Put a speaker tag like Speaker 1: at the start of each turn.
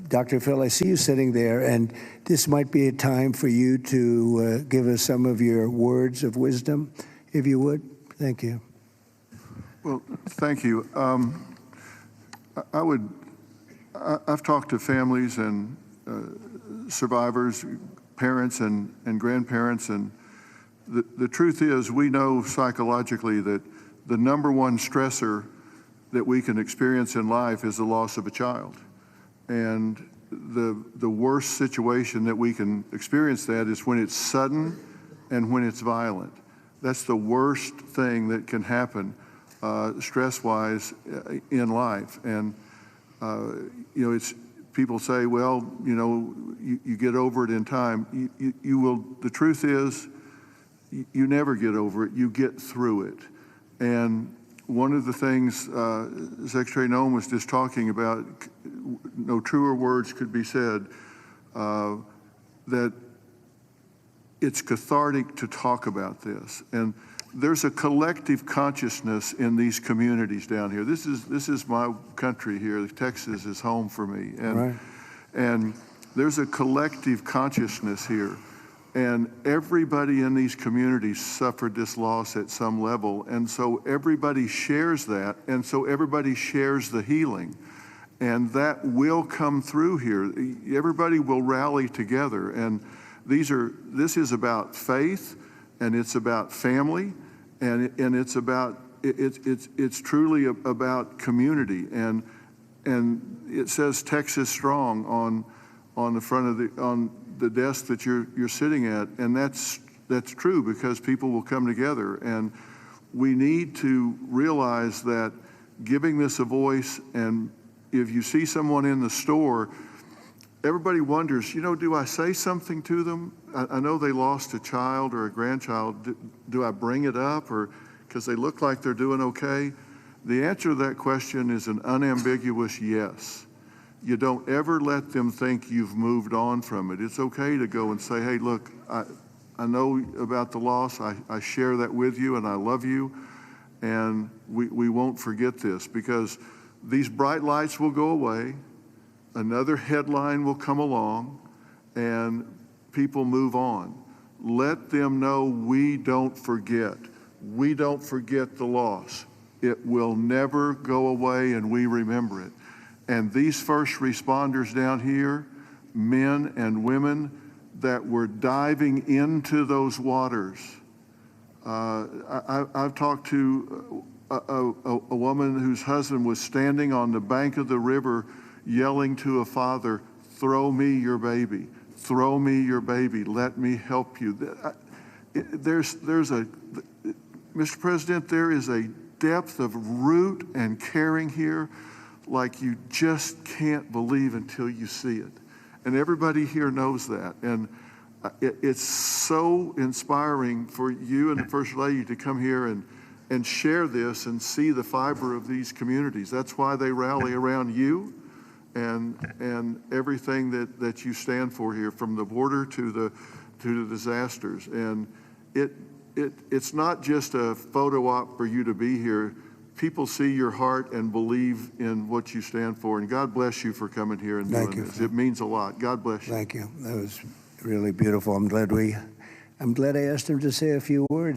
Speaker 1: Dr. Phil, I see you sitting there, and this might be a time for you to give us some of your words of wisdom, if you would. Thank you.
Speaker 2: Well, thank you. I've talked to families and survivors, parents and grandparents, and the truth is we know psychologically that the number one stressor that we can experience in life is the loss of a child. And the worst situation that we can experience that is when it's sudden and when it's violent. That's the worst thing that can happen stress-wise in life. And it's people say, well, you get over it in time. You will. The truth is, you never get over it. You get through it. And one of the things Secretary Noem was just talking about, no truer words could be said, that it's cathartic to talk about this. And there's a collective consciousness in these communities down here. This is my country here. Texas is home for me. And there's a collective consciousness here. And everybody in these communities suffered this loss at some level. And so everybody shares that. And so everybody shares the healing. And that will come through here. Everybody will rally together. And this is about faith, and it's about family, and it's truly about community. And it says Texas Strong on the front of the desk that you're sitting at, and that's true because people will come together. And we need to realize that giving this a voice, and if you see someone in the store, everybody wonders, do I say something to them? I know they lost a child or a grandchild. Do I bring it up, or because they look like they're doing okay? The answer to that question is an unambiguous yes. You don't ever let them think you've moved on from it. It's okay to go and say, hey, look, I know about the loss. I share that with you, and I love you, and we won't forget this, because these bright lights will go away. Another headline will come along, and people move on. Let them know we don't forget. We don't forget the loss. It will never go away, and we remember it. And these first responders down here, men and women that were diving into those waters. I've talked to a woman whose husband was standing on the bank of the river yelling to a father, throw me your baby, throw me your baby, let me help you. Mr. President, there is a depth of root and caring here like you just can't believe until you see it. And everybody here knows that. And it's so inspiring for you and the First Lady to come here and share this and see the fiber of these communities. That's why they rally around you and everything that you stand for here, from the border to the disasters. And it's not just a photo op for you to be here. People see your heart and believe in what you stand for. And God bless you for coming here and doing this. It means a lot. God bless you.
Speaker 1: Thank you. That was really beautiful. I'm glad I asked him to say a few words.